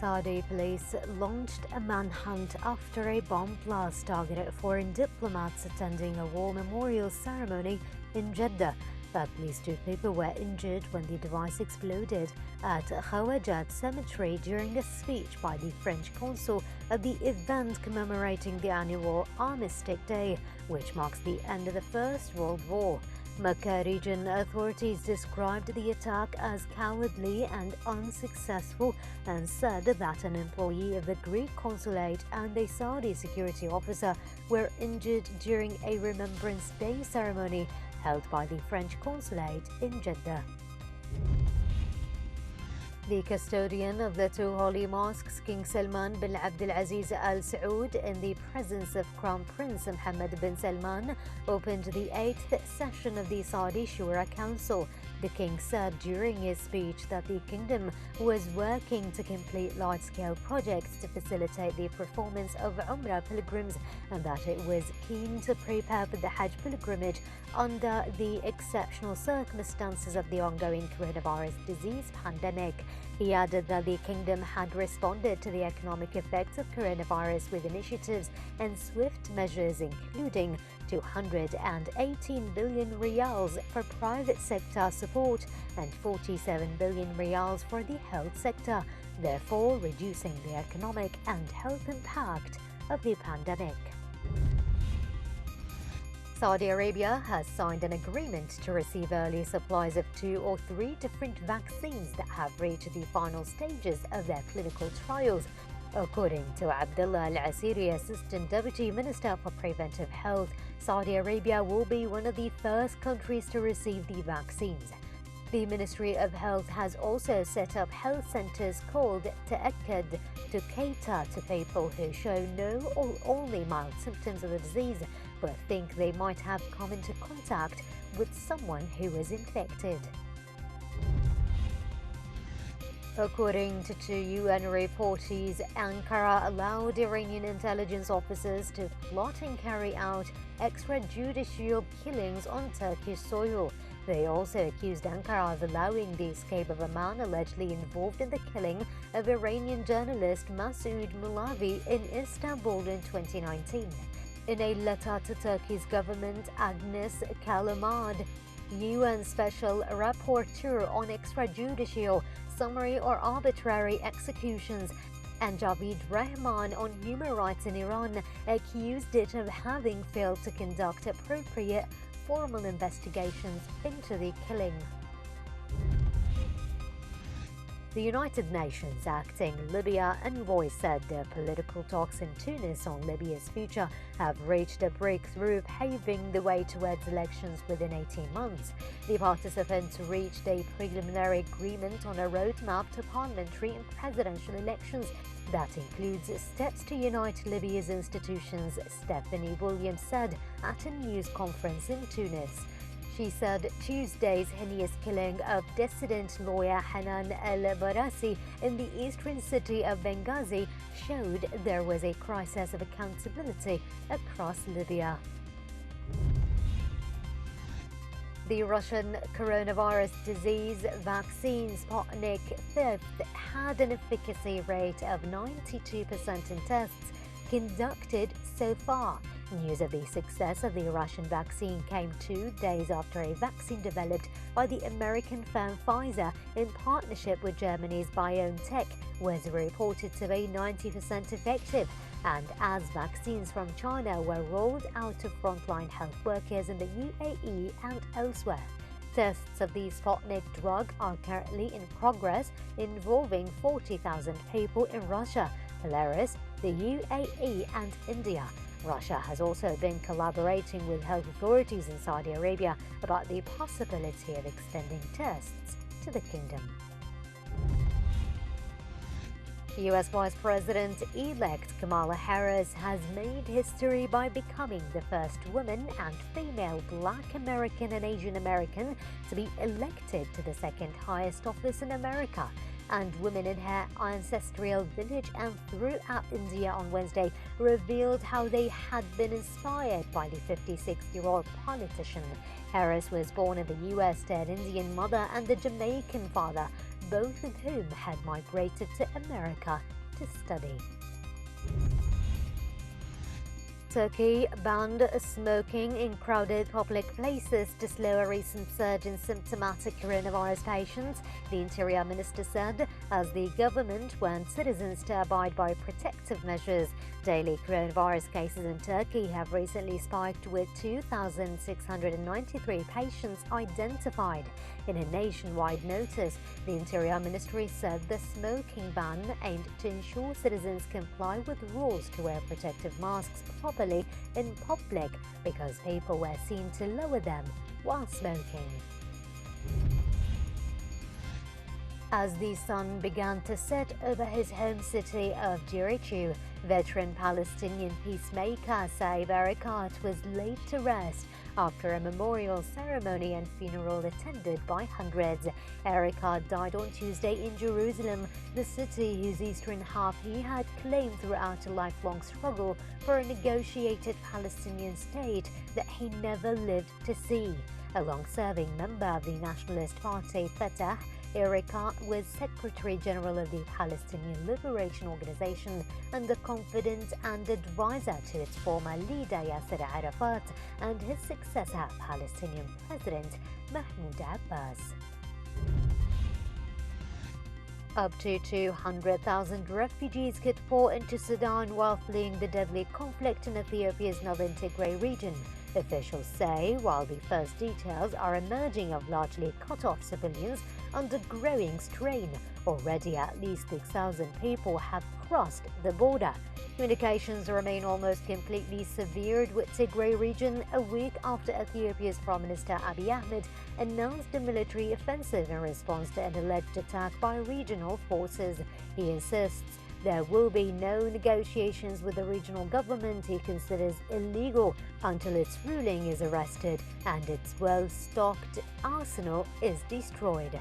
Saudi police launched a manhunt after a bomb blast targeted foreign diplomats attending a war memorial ceremony in Jeddah. At least 2 people were injured when the device exploded at Khawajat Cemetery during a speech by the French consul at the event commemorating the annual Armistice Day, which marks the end of the First World War. Makkah region authorities described the attack as cowardly and unsuccessful and said that an employee of the Greek consulate and a Saudi security officer were injured during a Remembrance Day ceremony held by the French consulate in Jeddah. The custodian of the 2 holy mosques, King Salman bin Abdulaziz Al Saud, in the presence of Crown Prince Mohammed bin Salman, opened the 8th session of the Saudi Shura Council. The king said during his speech that the kingdom was working to complete large-scale projects to facilitate the performance of Umrah pilgrims and that it was keen to prepare for the Hajj pilgrimage under the exceptional circumstances of the ongoing coronavirus disease pandemic. He added that the kingdom had responded to the economic effects of coronavirus with initiatives and swift measures, including 218 billion riyals for private sector support and 47 billion riyals for the health sector, therefore reducing the economic and health impact of the pandemic. Saudi Arabia has signed an agreement to receive early supplies of 2 or 3 different vaccines that have reached the final stages of their clinical trials. According to Abdullah Al-Asiri, Assistant Deputy Minister for Preventive Health, Saudi Arabia will be one of the first countries to receive the vaccines. The Ministry of Health has also set up health centers called Ta'akkad to cater to people who show no or only mild symptoms of the disease but think they might have come into contact with someone who is infected. According to 2 UN reportees, Ankara allowed Iranian intelligence officers to plot and carry out extrajudicial killings on Turkish soil. They also accused Ankara of allowing the escape of a man allegedly involved in the killing of Iranian journalist Masoud Mulavi in Istanbul in 2019. In a letter to Turkey's government, Agnes Kalamard, UN Special Rapporteur on Extrajudicial, Summary or Arbitrary Executions, and Javid Rahman on Human Rights in Iran, accused it of having failed to conduct appropriate formal investigations into the killing. The United Nations acting Libya envoy said the political talks in Tunis on Libya's future have reached a breakthrough, paving the way towards elections within 18 months. The participants reached a preliminary agreement on a roadmap to parliamentary and presidential elections that includes steps to unite Libya's institutions, Stephanie Williams said at a news conference in Tunis. She said Tuesday's heinous killing of dissident lawyer Hanan El-Barasi in the eastern city of Benghazi showed there was a crisis of accountability across Libya. The Russian coronavirus disease vaccine Sputnik V had an efficacy rate of 92% in tests conducted so far. News of the success of the Russian vaccine came 2 days after a vaccine developed by the American firm Pfizer in partnership with Germany's BioNTech was reported to be 90% effective, and as vaccines from China were rolled out to frontline health workers in the UAE and elsewhere. Tests of the Sputnik drug are currently in progress, involving 40,000 people in Russia, Belarus, the UAE and India. Russia has also been collaborating with health authorities in Saudi Arabia about the possibility of extending tests to the kingdom. U.S. Vice President-elect Kamala Harris has made history by becoming the first woman and female Black American and Asian American to be elected to the second highest office in America. And women in her ancestral village and throughout India on Wednesday revealed how they had been inspired by the 56-year-old politician. Harris was born in the U.S. to an Indian mother and a Jamaican father. both of whom had migrated to America to study. Turkey banned smoking in crowded public places to slow a recent surge in symptomatic coronavirus patients, the Interior Minister said, as the government warned citizens to abide by protective measures. Daily coronavirus cases in Turkey have recently spiked, with 2,693 patients identified. In a nationwide notice, the Interior Ministry said the smoking ban aimed to ensure citizens comply with rules to wear protective masks properly in public because people were seen to lower them while smoking. As the sun began to set over his home city of Jericho, veteran Palestinian peacemaker Saeb Erekat was laid to rest after a memorial ceremony and funeral attended by hundreds. Erekat died on Tuesday in Jerusalem, the city whose eastern half he had claimed throughout a lifelong struggle for a negotiated Palestinian state that he never lived to see. A long-serving member of the Nationalist Party Fatah, Erekat was Secretary General of the Palestinian Liberation Organization and a confidant and advisor to its former leader Yasser Arafat and his successor, Palestinian President Mahmoud Abbas. Up to 200,000 refugees could pour into Sudan while fleeing the deadly conflict in Ethiopia's northern Tigray region, officials say, while the first details are emerging of largely cut-off civilians under growing strain. Already at least 6,000 people have crossed the border. Communications remain almost completely severed with Tigray region a week after Ethiopia's Prime Minister Abiy Ahmed announced a military offensive in response to an alleged attack by regional forces. He insists there will be no negotiations with the regional government he considers illegal until its ruling is arrested and its well-stocked arsenal is destroyed.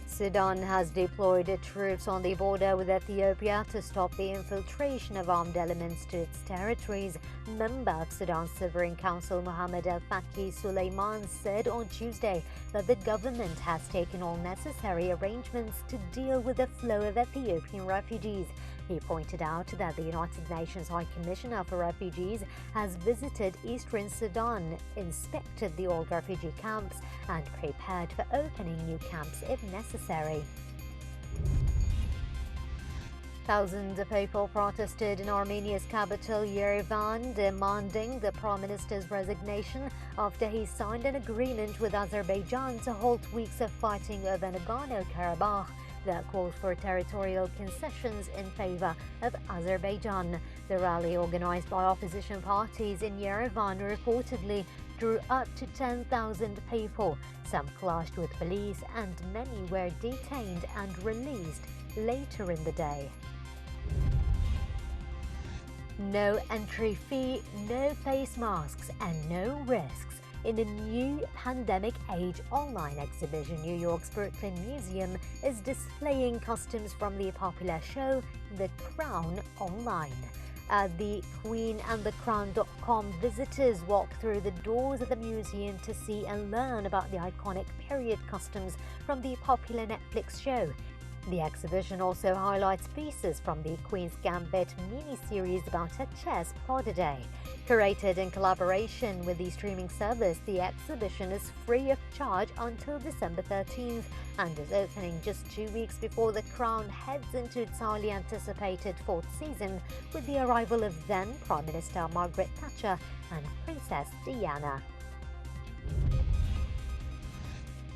Sudan has deployed troops on the border with Ethiopia to stop the infiltration of armed elements to its territories. Member of Sudan's Sovereign Council Mohamed Al-Faki Suleiman said on Tuesday that the government has taken all necessary arrangements to deal with the flow of Ethiopian refugees. He pointed out that the United Nations High Commissioner for Refugees has visited eastern Sudan, inspected the old refugee camps, and prepared for opening new camps if necessary. Thousands of people protested in Armenia's capital, Yerevan, demanding the Prime Minister's resignation after he signed an agreement with Azerbaijan to halt weeks of fighting over Nagorno-Karabakh that called for territorial concessions in favor of Azerbaijan. The rally, organized by opposition parties in Yerevan, reportedly drew up to 10,000 people. Some clashed with police and many were detained and released later in the day. No entry fee, no face masks, and no risks in a new pandemic age online exhibition. New York's Brooklyn Museum is displaying costumes from the popular show The Crown online. At the queenandthecrown.com, visitors walk through the doors of the museum to see and learn about the iconic period costumes from the popular Netflix show. The exhibition also highlights pieces from the Queen's Gambit mini-series about a chess prodigy. Curated in collaboration with the streaming service, the exhibition is free of charge until December 13th and is opening just 2 weeks before The Crown heads into its highly anticipated fourth season with the arrival of then Prime Minister Margaret Thatcher and Princess Diana.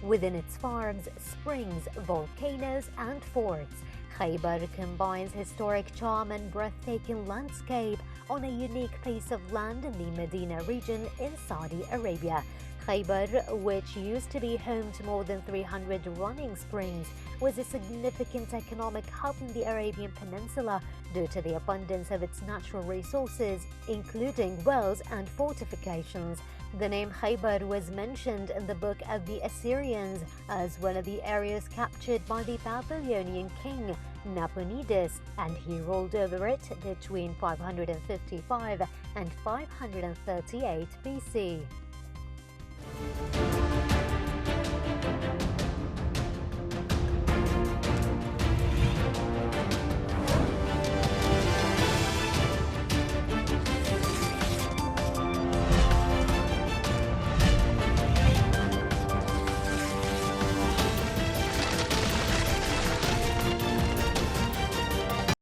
Within its farms, springs, volcanoes, and forts, Khaybar combines historic charm and breathtaking landscape on a unique piece of land in the Medina region in Saudi Arabia. Khaybar, which used to be home to more than 300 running springs, was a significant economic hub in the Arabian Peninsula due to the abundance of its natural resources, including wells and fortifications. The name Khaybar was mentioned in the Book of the Assyrians as one of the areas captured by the Babylonian king Nabonidus, and he ruled over it between 555 and 538 BC.